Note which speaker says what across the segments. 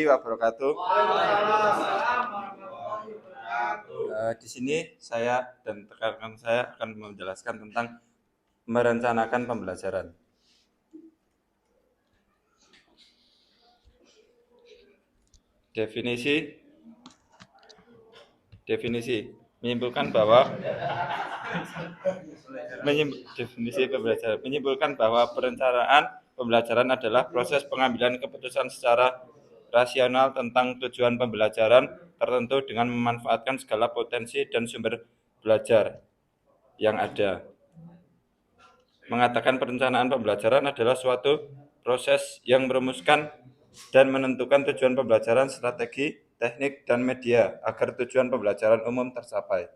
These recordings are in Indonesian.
Speaker 1: wabarakatuh. Di sini saya dan rekan saya akan menjelaskan tentang merencanakan pembelajaran. Definisi menyimpulkan bahwa perencanaan pembelajaran adalah proses pengambilan keputusan secara rasional tentang tujuan pembelajaran tertentu dengan memanfaatkan segala potensi dan sumber belajar yang ada. Mengatakan perencanaan pembelajaran adalah suatu proses yang merumuskan dan menentukan tujuan pembelajaran, strategi, teknik, dan media agar tujuan pembelajaran umum tercapai.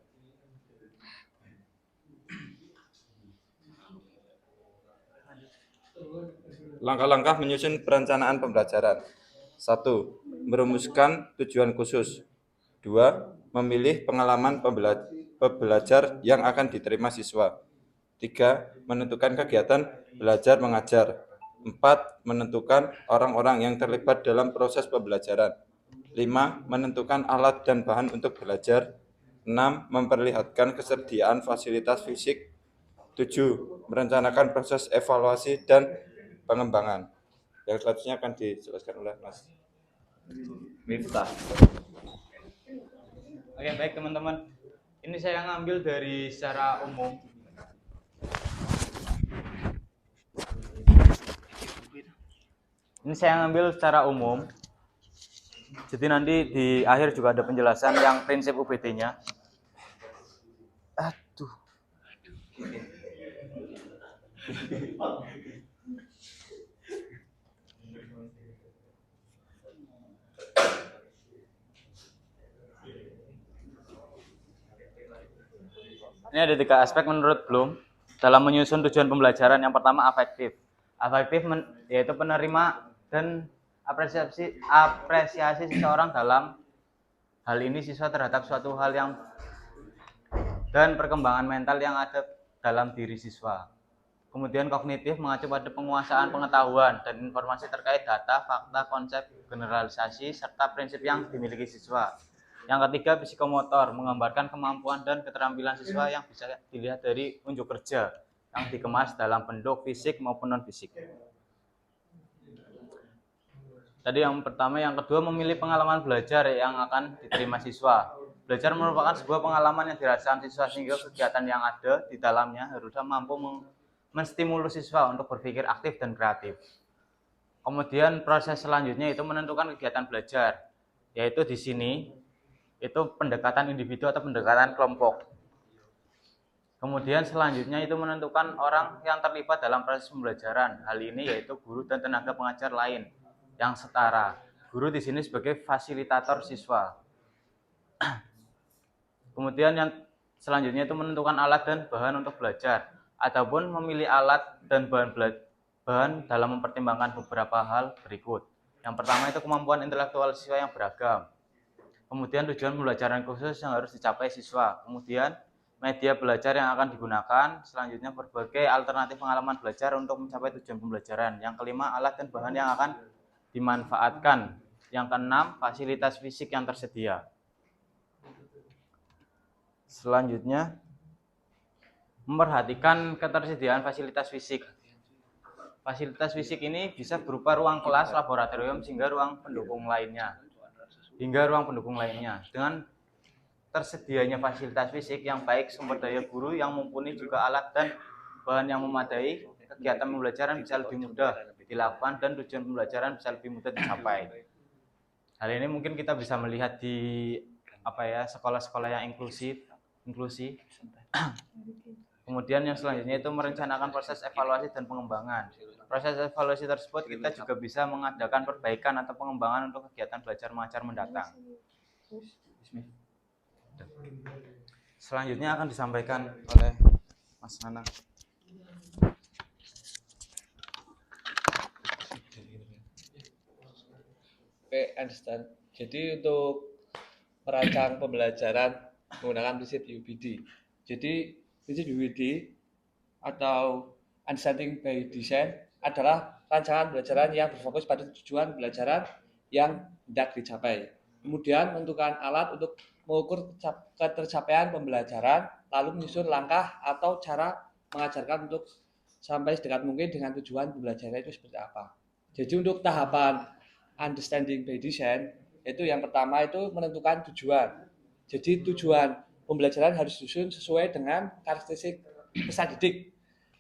Speaker 1: Langkah-langkah menyusun perencanaan pembelajaran. 1. Merumuskan tujuan khusus. 2. Memilih pengalaman pembelajar yang akan diterima siswa. 3. Menentukan kegiatan belajar mengajar. 4. Menentukan orang-orang yang terlibat dalam proses pembelajaran. 5. Menentukan alat dan bahan untuk belajar. 6. Memperlihatkan kesediaan fasilitas fisik. 7. Merencanakan proses evaluasi dan pengembangan. Yang selanjutnya akan dijelaskan oleh Mas Miftah.
Speaker 2: Oke, baik teman-teman. Ini saya ngambil dari secara umum. Jadi nanti di akhir juga ada penjelasan yang prinsip UBT-nya. Ini ada 3 aspek menurut Bloom dalam menyusun tujuan pembelajaran. Yang pertama afektif. Afektif yaitu penerima dan apresiasi seseorang dalam hal ini siswa terhadap suatu hal yang dan perkembangan mental yang ada dalam diri siswa. Kemudian kognitif mengacu pada penguasaan pengetahuan dan informasi terkait data, fakta, konsep, generalisasi, serta prinsip yang dimiliki siswa. Yang ketiga, psikomotor, menggambarkan kemampuan dan keterampilan siswa yang bisa dilihat dari unjuk kerja yang dikemas dalam bentuk fisik maupun non-fisik. Tadi yang pertama, yang kedua memilih pengalaman belajar yang akan diterima siswa. Belajar merupakan sebuah pengalaman yang dirasakan siswa sehingga kegiatan yang ada di dalamnya harusnya mampu menstimulus siswa untuk berpikir aktif dan kreatif. Kemudian proses selanjutnya itu menentukan kegiatan belajar, yaitu di sini itu pendekatan individu atau pendekatan kelompok. Kemudian selanjutnya itu menentukan orang yang terlibat dalam proses pembelajaran. Hal ini yaitu guru dan tenaga pengajar lain yang setara. Guru di sini sebagai fasilitator siswa. Kemudian yang selanjutnya itu menentukan alat dan bahan untuk belajar. Adapun memilih alat dan bahan dalam mempertimbangkan beberapa hal berikut. Yang pertama itu kemampuan intelektual siswa yang beragam. Kemudian tujuan pembelajaran khusus yang harus dicapai siswa. Kemudian media belajar yang akan digunakan. Selanjutnya berbagai alternatif pengalaman belajar untuk mencapai tujuan pembelajaran. Yang kelima, alat dan bahan yang akan dimanfaatkan. Yang keenam, fasilitas fisik yang tersedia. Selanjutnya, memperhatikan ketersediaan fasilitas fisik. Fasilitas fisik ini bisa berupa ruang kelas, laboratorium, hingga ruang pendukung lainnya. Dengan tersedianya fasilitas fisik yang baik, sumber daya guru yang mumpuni, juga alat dan bahan yang memadai, kegiatan pembelajaran bisa lebih mudah dilakukan dan tujuan pembelajaran bisa lebih mudah dicapai. Hal ini mungkin kita bisa melihat di sekolah-sekolah yang inklusi. Kemudian yang selanjutnya itu merencanakan proses evaluasi dan pengembangan. Proses evaluasi tersebut kita juga bisa mengadakan perbaikan atau pengembangan untuk kegiatan belajar mengajar mendatang. Selanjutnya akan disampaikan oleh Mas Nana.
Speaker 3: Oke, understand. Jadi untuk merancang pembelajaran menggunakan prinsip UBD. Jadi prinsip UBD atau Understanding by Design adalah rancangan pembelajaran yang berfokus pada tujuan pembelajaran yang hendak dicapai. Kemudian menentukan alat untuk mengukur ketercapaian pembelajaran, lalu menyusun langkah atau cara mengajarkan untuk sampai sedekat mungkin dengan tujuan pembelajaran itu seperti apa. Jadi untuk tahapan understanding by design, itu yang pertama itu menentukan tujuan. Jadi tujuan pembelajaran harus disusun sesuai dengan karakteristik peserta didik.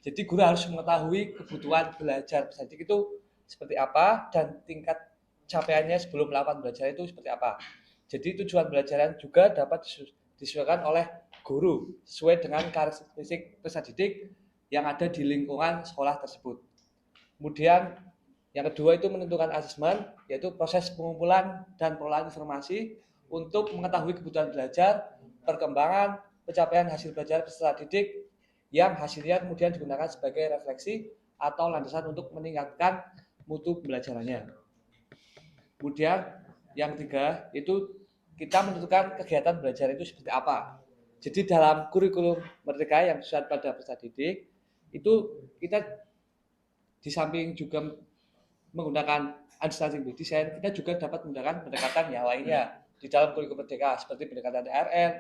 Speaker 3: Jadi guru harus mengetahui kebutuhan belajar peserta didik itu seperti apa dan tingkat capaiannya sebelum melakukan belajar itu seperti apa. Jadi tujuan belajaran juga dapat disesuaikan oleh guru sesuai dengan karakteristik peserta didik yang ada di lingkungan sekolah tersebut. Kemudian yang kedua itu menentukan asesmen, yaitu proses pengumpulan dan pengelolaan informasi untuk mengetahui kebutuhan belajar, perkembangan, pencapaian hasil belajar peserta didik yang hasilnya kemudian digunakan sebagai refleksi atau landasan untuk meningkatkan mutu pembelajarannya. Kemudian yang ketiga itu kita menentukan kegiatan belajar itu seperti apa. Jadi dalam kurikulum Merdeka yang disusun pada peserta didik itu kita di samping juga menggunakan understanding by design, kita juga dapat menggunakan pendekatan yang lainnya di dalam kurikulum Merdeka seperti pendekatan TRL,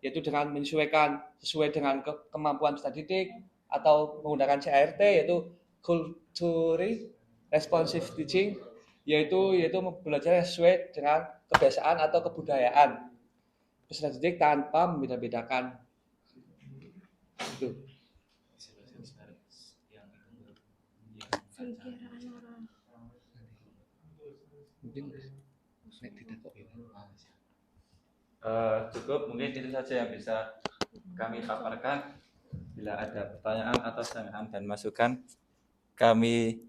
Speaker 3: yaitu dengan menyesuaikan sesuai dengan kemampuan peserta didik, atau menggunakan CRT yaitu Culturally Responsive Teaching, yaitu belajar sesuai dengan kebiasaan atau kebudayaan peserta didik tanpa membeda-bedakan. Itu. Mungkin tidak kok.
Speaker 1: Cukup, mungkin itu saja yang bisa kami paparkan. Bila ada pertanyaan atau sanggahan dan masukan, kami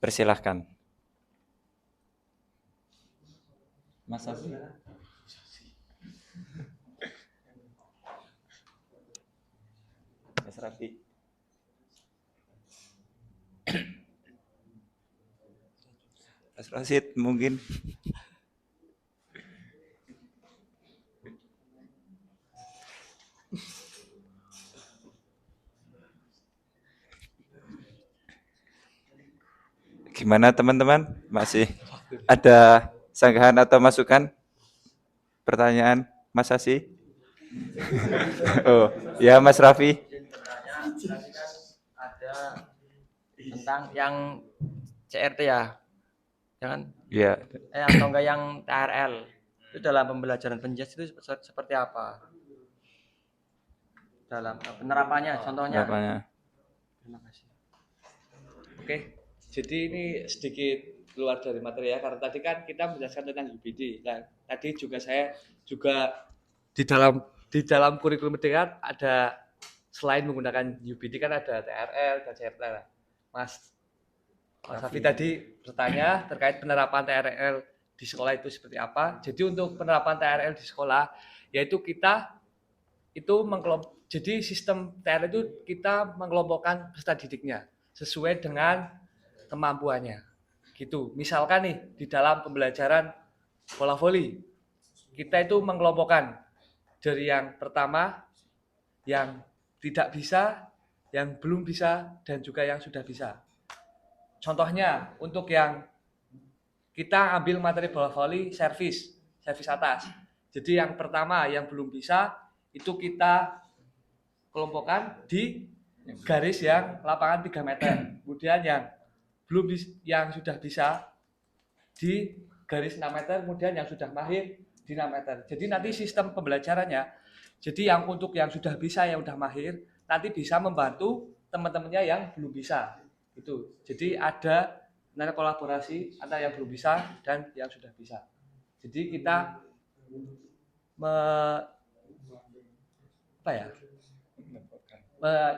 Speaker 1: persilahkan. Mas Safi. Mas Rafi. Mas Rasid mungkin. Gimana teman-teman? Masih ada sanggahan atau masukan? Pertanyaan Mas Asi? Oh, ya Mas Raffi.
Speaker 4: Tadi kan ada tentang yang CRT ya, jangan
Speaker 1: Ya,
Speaker 4: atau enggak yang TRL itu dalam pembelajaran penjas itu seperti apa? Dalam penerapannya, contohnya.
Speaker 1: harapannya.
Speaker 4: Terima kasih.
Speaker 3: Oke, jadi ini sedikit keluar dari materi ya, karena tadi kan kita menjelaskan tentang UBD. Nah, tadi juga saya di dalam kurikulum Merdeka ada selain menggunakan UBD kan ada TRL dan CRT. Mas Safi tadi bertanya terkait penerapan TRL di sekolah itu seperti apa. Jadi untuk penerapan TRL di sekolah yaitu kita itu jadi sistem TRL itu kita mengelompokkan peserta didiknya sesuai dengan kemampuannya. Gitu. Misalkan nih di dalam pembelajaran bola voli kita itu mengelompokkan dari yang pertama yang tidak bisa, yang belum bisa dan juga yang sudah bisa. Contohnya untuk yang kita ambil materi bola voli servis atas. Jadi yang pertama yang belum bisa itu kita kelompokkan di garis yang lapangan 3 meter. Kemudian yang sudah bisa di garis 6 meter, kemudian yang sudah mahir di 6 meter. Jadi nanti sistem pembelajarannya, jadi yang untuk yang sudah bisa, yang sudah mahir, nanti bisa membantu teman-temannya yang belum bisa. Itu. Jadi ada kolaborasi antara yang belum bisa dan yang sudah bisa. Jadi kita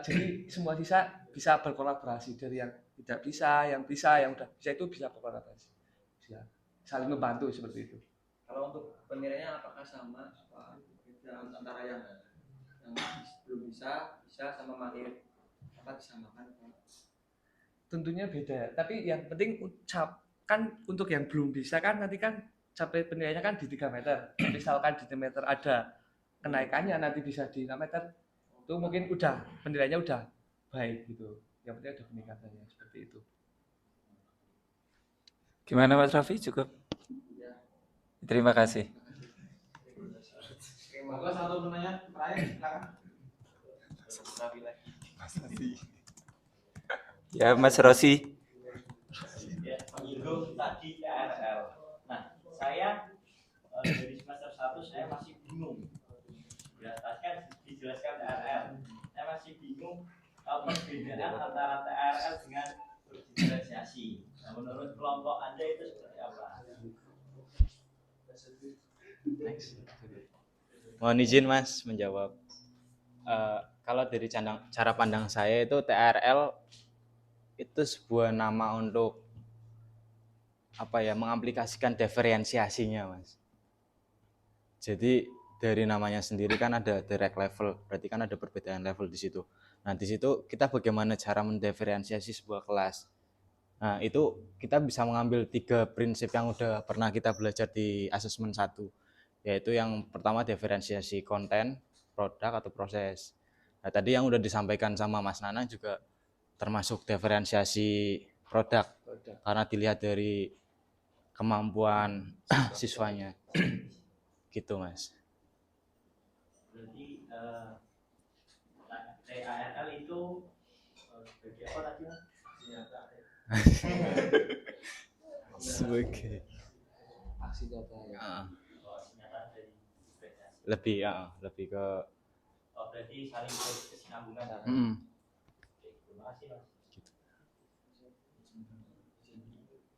Speaker 3: jadi semua bisa berkolaborasi dari yang tidak bisa, yang udah bisa itu bisa berkolaborasi. Bisa saling membantu seperti itu.
Speaker 4: Kalau untuk penilaiannya apakah sama antara yang belum bisa sama mahir? Apa disamakan?
Speaker 3: Tentunya beda, tapi yang penting kan untuk yang belum bisa kan nanti kan sampai penilaiannya kan di 3 meter. Misalkan di 3 meter ada kenaikannya nanti bisa di 6 meter. Itu mungkin udah penilaiannya udah baik gitu. Yang penting ada peningkatannya seperti itu.
Speaker 1: Gimana Mas Raffi? Cukup? Terima kasih.
Speaker 2: Monggo satu pertanyaan terakhir silakan.
Speaker 1: Ya, Mas Rosi.
Speaker 5: Ya, menyinggung tadi TRL. Nah, saya dari semester 1 saya masih bingung. Ya, tadi kan dijelaskan TRL. Saya masih bingung perbedaan antara TRL dengan diferensiasi. Nah, menurut kelompok Anda itu seperti apa?
Speaker 2: Mohon izin Mas menjawab. Kalau dari cara pandang saya itu TRL itu sebuah nama untuk mengaplikasikan diferensiasinya, Mas. Jadi dari namanya sendiri kan ada direct level, berarti kan ada perbedaan level di situ. Nah, di situ kita bagaimana cara mendiferensiasi sebuah kelas. Nah, itu kita bisa mengambil 3 prinsip yang udah pernah kita belajar di asesmen 1, yaitu yang pertama diferensiasi konten, produk atau proses. Nah, tadi yang udah disampaikan sama Mas Nana juga termasuk diferensiasi produk karena dilihat dari kemampuan siswanya. Gitu, Mas.
Speaker 5: Berarti TRL itu sebagai apa tadi, Mas?
Speaker 2: Sebagai
Speaker 3: Aksi nyata ya.
Speaker 5: Senjata dari diferensiasi.
Speaker 2: lebih ke
Speaker 5: Berarti saling berkesinambungan. Terima kasih, Mas.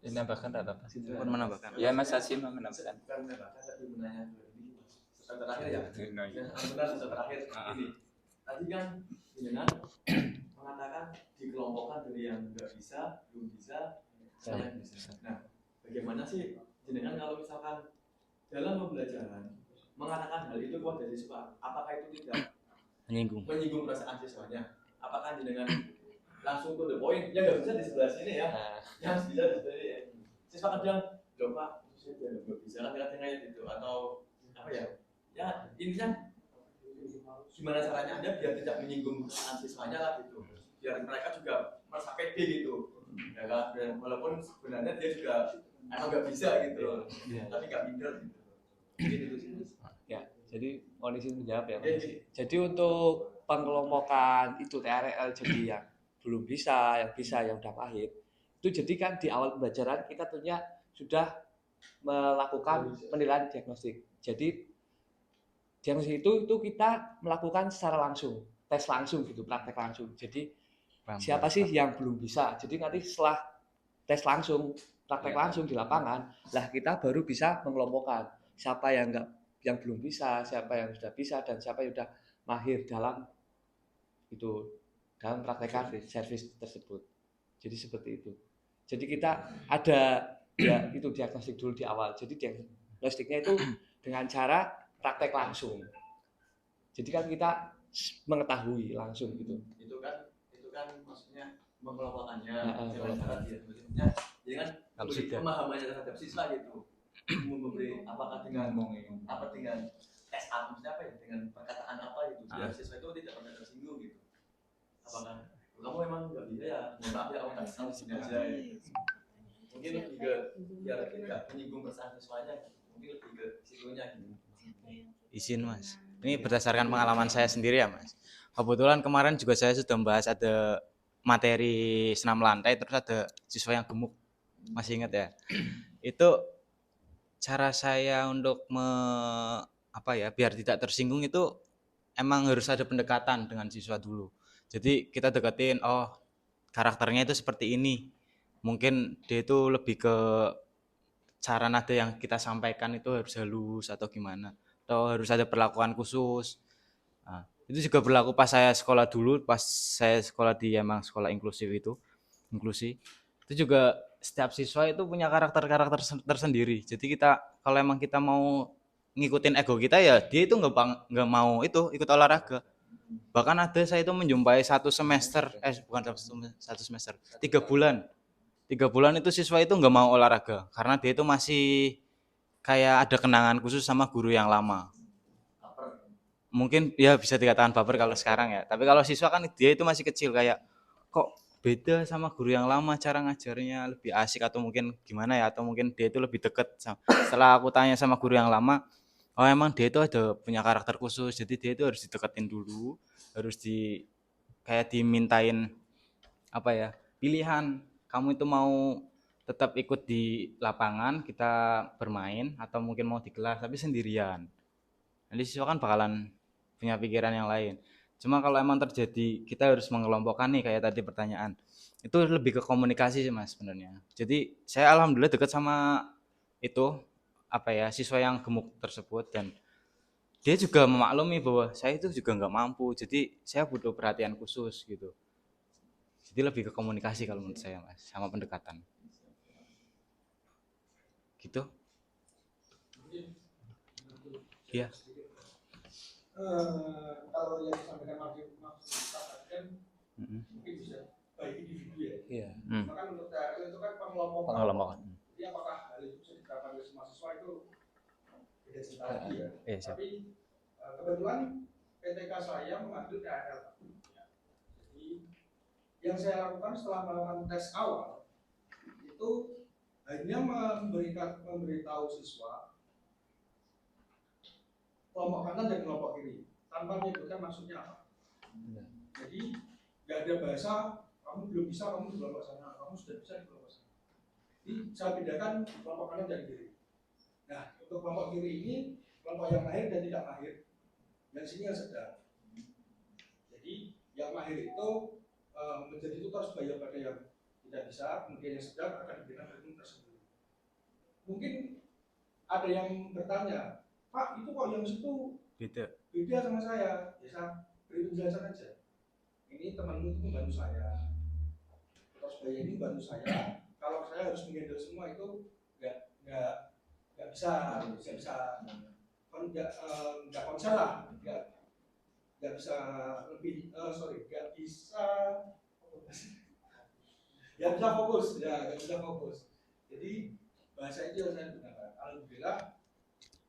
Speaker 1: Menambahkan apa?
Speaker 2: Pun menambahkan.
Speaker 1: Ya, Mas Hasim menambahkan.
Speaker 4: Bukan menambahkan tapi menanya ini terakhir ya. Benar terakhir ini. Tadi kan jenengan mengatakan dikelompokkan dari yang nggak bisa, belum bisa, dan yang bisa. Nah, bagaimana sih jenengan kalau misalkan dalam pembelajaran mengatakan hal itu kepada siswa, apakah itu tidak
Speaker 2: Menyinggung
Speaker 4: perasaan siswanya? Apakah jenengan langsung to the point? Ya nggak bisa di sebelah sini ya. Yang bisa di sebelah sini. Siswa kadang, loh Pak, saya nggak bisa kan katanya gitu atau apa ya? Ya intinya gimana caranya Anda biar tidak menyinggung perasaan siswanya lah gitu, biar mereka juga merasa pede gitu, ya kan? Dan walaupun sebenarnya dia juga emang nggak bisa gitu, tapi nggak minder gitu. Gitu sih.
Speaker 3: Ya, jadi kondisi menjawab ya. Jadi untuk pengelompokan itu TRL jadi yang belum bisa, yang udah pahit. Itu jadi kan di awal pembelajaran kita tentunya sudah melakukan penilaian diagnostik. Jadi diagnostik itu kita melakukan secara langsung, tes langsung gitu, praktek langsung. Jadi siapa sih yang belum bisa? Jadi nanti setelah tes langsung, praktek langsung di lapangan, lah kita baru bisa mengelompokkan siapa yang belum bisa, siapa yang sudah bisa, dan siapa yang sudah mahir dalam praktek servis tersebut. Jadi seperti itu. Jadi kita ada ya itu diagnostik dulu di awal. Jadi diagnostiknya itu dengan cara praktek langsung. Jadi kan kita mengetahui langsung gitu.
Speaker 4: Itu kan maksudnya mengelompokkannya, dengan cara diagnostiknya. Jadi kan pemahamannya terhadap siswa gitu. Memberi apakah dengan tes maksudnya apa ya, dengan perkataan apa gitu, biar siswa itu tidak pernah tersinggung gitu. Apakah kamu emang nggak bisa ya, mohon maaf ya, kamu nggak tahu sini aja ya. Mungkin lebih ke biar tidak menyinggung perasaan siswanya, mungkin lebih ke situnya gitu.
Speaker 2: izin, Mas. Ini berdasarkan pengalaman saya sendiri ya, Mas. Kebetulan kemarin juga saya sudah membahas ada materi senam lantai, terus ada siswa yang gemuk. Masih ingat ya? Itu cara saya untuk biar tidak tersinggung itu emang harus ada pendekatan dengan siswa dulu. Jadi kita deketin, oh karakternya itu seperti ini. Mungkin dia itu lebih ke cara nada yang kita sampaikan itu harus halus atau gimana. Atau harus ada perlakuan khusus. Nah, itu juga berlaku pas saya sekolah dulu, pas saya sekolah di emang sekolah inklusi. Itu juga setiap siswa itu punya karakter tersendiri. Jadi kalau emang kita mau ngikutin ego kita ya dia itu nggak mau itu ikut olahraga. Bahkan ada saya itu menjumpai 1 semester, 3 bulan. 3 bulan itu siswa itu nggak mau olahraga karena dia itu masih kayak ada kenangan khusus sama guru yang lama. Mungkin ya bisa dikatakan baper kalau sekarang ya. Tapi kalau siswa kan dia itu masih kecil, kayak kok beda sama guru yang lama, cara ngajarnya lebih asik atau mungkin gimana ya, atau mungkin dia itu lebih deket setelah aku tanya sama guru yang lama, oh emang dia itu ada punya karakter khusus, jadi dia itu harus dideketin dulu, harus kayak dimintain apa ya, pilihan, kamu itu mau tetap ikut di lapangan kita bermain atau mungkin mau di kelas tapi sendirian. Nanti siswa kan bakalan punya pikiran yang lain. Cuma kalau emang terjadi kita harus mengelompokkan nih kayak tadi pertanyaan, itu lebih ke komunikasi sih Mas sebenarnya. Jadi saya alhamdulillah dekat sama itu apa ya, siswa yang gemuk tersebut, dan dia juga memaklumi bahwa saya itu juga nggak mampu, jadi saya butuh perhatian khusus gitu. Jadi lebih ke komunikasi kalau menurut saya Mas, sama pendekatan gitu. Iya.
Speaker 6: Kalau yang disampaikan Mas tadi kan mungkin bisa baik individu ya.
Speaker 3: Iya.
Speaker 6: Maka untuk TRL itu kan pengelompokan.
Speaker 2: Pengelompokan.
Speaker 6: Jadi apakah hal itu bisa diterapkan oleh mahasiswa itu beda cerita lagi ya.
Speaker 2: Iya, siap.
Speaker 6: Tapi kebetulan PTK saya mengambil TRL. Jadi yang saya lakukan setelah melakukan tes awal itu hanya memberitahu siswa kelompok kanan dan kelompok kiri tanpa menyebutkan maksudnya apa. Jadi nggak ada bahasa kamu belum bisa, kamu di kelompok sana, kamu sudah bisa di kelompok sana. Jadi saya bedakan kelompok kanan dan kiri. Nah untuk kelompok kiri ini kelompok yang mahir dan tidak mahir, yang sini yang sedang. Jadi yang mahir itu menjadi tutor sebaya pada yang tidak bisa, kemudian yang sedang akan diberikan ilmu tersebut. Mungkin ada yang bertanya, Pak, itu kok yang situ beda sama saya? Ya saya beri penjelasan aja. Ini temanmu itu membantu saya. Tutor sebaya ini membantu saya. Kalau saya harus menghandle semua itu nggak bisa nggak konsen lah, nggak bisa lebih nggak bisa fokus, nggak bisa fokus. Jadi bahasa itu yang saya gunakan. Alhamdulillah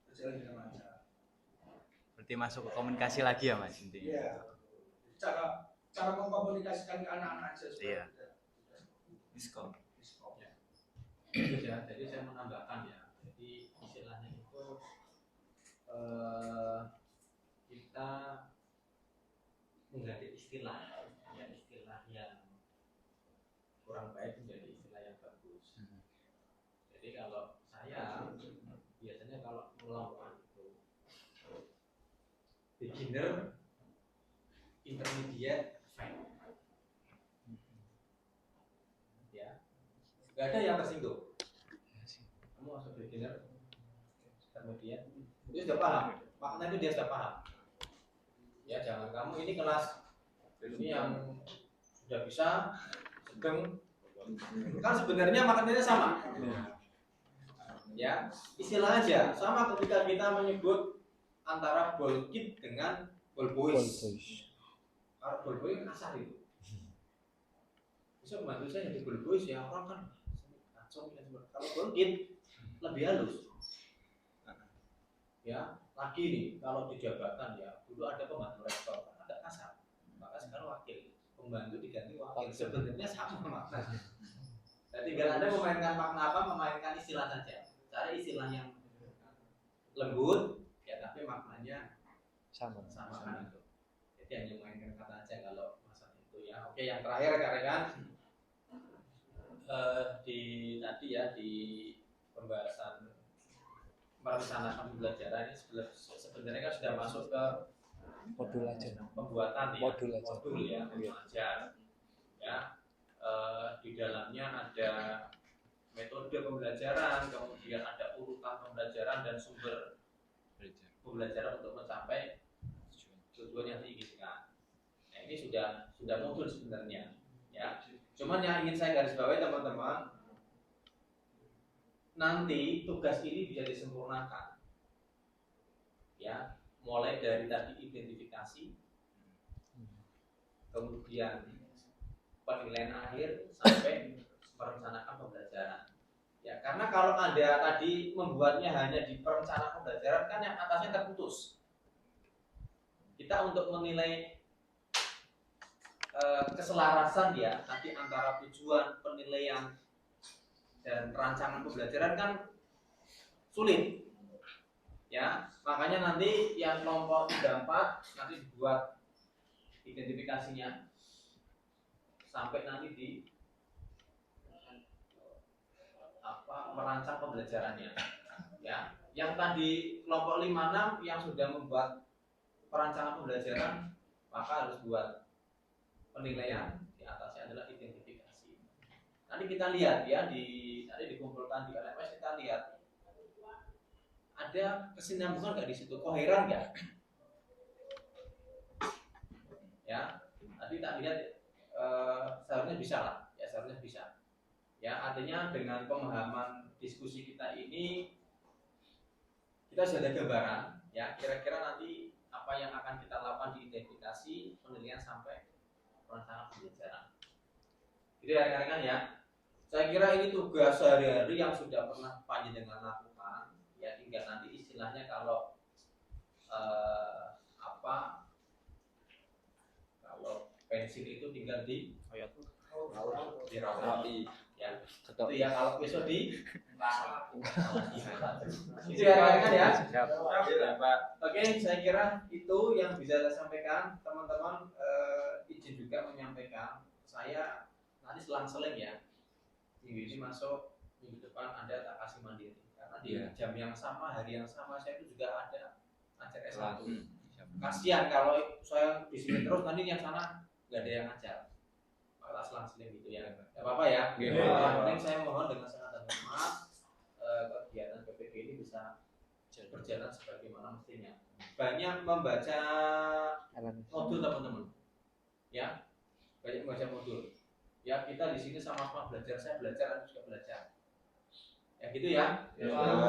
Speaker 6: berjalan dengan lancar.
Speaker 2: Berarti masuk ke komunikasi lagi ya Mas intinya.
Speaker 6: Iya. Cara mengkomunikasikan ke anak-anak aja.
Speaker 2: Iya.
Speaker 5: Miskom. Ya, jadi saya menambahkan ya. Jadi istilahnya itu kita mengganti istilah, ya istilah yang kurang baik menjadi istilah yang bagus. Jadi kalau saya biasanya kalau melakukan itu beginner, intermediate, advanced, ya, nggak ada yang tersinggung. Kamu masuk beginner, intermediate, itu sudah paham. Makna itu dia sudah paham. Ya jangan kamu ini kelas ini yang sudah bisa sedang, kan sebenarnya maknanya sama. Ya istilah aja sama ketika kita menyebut antara ball kid dengan ball boys. Kalau ball boy kasar itu. Bisa membantu saya jadi ball boys ya, orang kan kacau. Kalau ball kid lebih halus. Ya lagi nih kalau di jabatan ya dulu ada pembantu rektor ada kasar, maka sekarang wakil, pembantu diganti wakil, sebenarnya sama makna. Jadi biar Anda memainkan makna apa, memainkan istilah saja, cari istilah yang lembut ya tapi maknanya sama kan itu. Jadi hanya memainkan kata aja kalau masalah itu ya. Oke, yang terakhir rekan-rekan di tadi ya di pembahasan merencanakan pembelajaran ini sebenarnya kan sudah masuk ke
Speaker 3: Modul aja.
Speaker 5: pembuatan ya,
Speaker 3: Modul
Speaker 5: ya, belajar ya. Di dalamnya ada metode pembelajaran, kemudian ada urutan pembelajaran dan sumber pembelajaran untuk mencapai tujuan yang diinginkan. Nah, ini sudah modul sebenarnya ya. Cuman yang ingin saya garis bawahi teman-teman, nanti tugas ini bisa disempurnakan ya, mulai dari tadi identifikasi, kemudian penilaian akhir sampai merencanakan pembelajaran ya. Karena kalau Anda tadi membuatnya hanya di perencanaan pembelajaran kan yang atasnya terputus. Kita untuk menilai
Speaker 7: keselarasan ya tadi antara tujuan, penilaian dan rancangan pembelajaran kan sulit. Ya, makanya nanti yang kelompok 3-4 nanti dibuat identifikasinya sampai nanti di merancang pembelajarannya. Ya, yang tadi kelompok 5-6 yang sudah membuat perancangan pembelajaran maka harus buat penilaian, di atasnya adalah identifikasi. Nanti kita lihat ya nanti dikumpulkan di LMS, kita lihat ada kesinambungan nggak di situ, koheren nggak? Ya, nanti tak lihat seharusnya bisa lah, ya seharusnya bisa. Ya, artinya dengan pemahaman diskusi kita ini kita sudah ada gambaran, ya kira-kira nanti apa yang akan kita lakukan di identifikasi, penilaian sampai perancangan pembelajaran. Jadi rekan-rekan ya, saya kira ini tugas sehari-hari yang sudah pernah panjenengan lakukan. Ya tinggal nanti istilahnya kalau kalau pensil itu tinggal di dirawati ya. Itu ya kalau besok di itu ya rekan-rekan ya. Oke, saya kira itu yang bisa saya sampaikan. Teman-teman izin juga menyampaikan saya nanti selang-seling ya. Minggu ini masuk, minggu depan Anda tak kasih mandiri. Karena di jam yang sama, hari yang sama saya itu juga ada ngajar S1. Kasihan kalau saya di sini terus nanti yang sana nggak ada yang ngajar. Malah selang-seling gitu ya. Nggak apa-apa ya. Yang penting saya mohon dengan sangat hormat kegiatan PPG ini bisa berjalan sebagaimana mestinya. Banyak membaca modul teman-teman. Ya. Banyak membaca modul. Ya, kita di sini sama-sama belajar, saya belajar, Anda juga belajar. Ya gitu ya.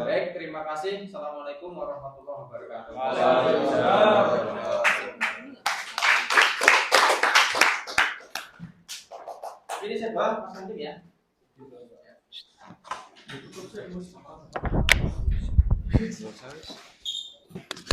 Speaker 7: Baik, terima kasih. Assalamualaikum warahmatullahi wabarakatuh. Ini saya bawa Mas Andim ya.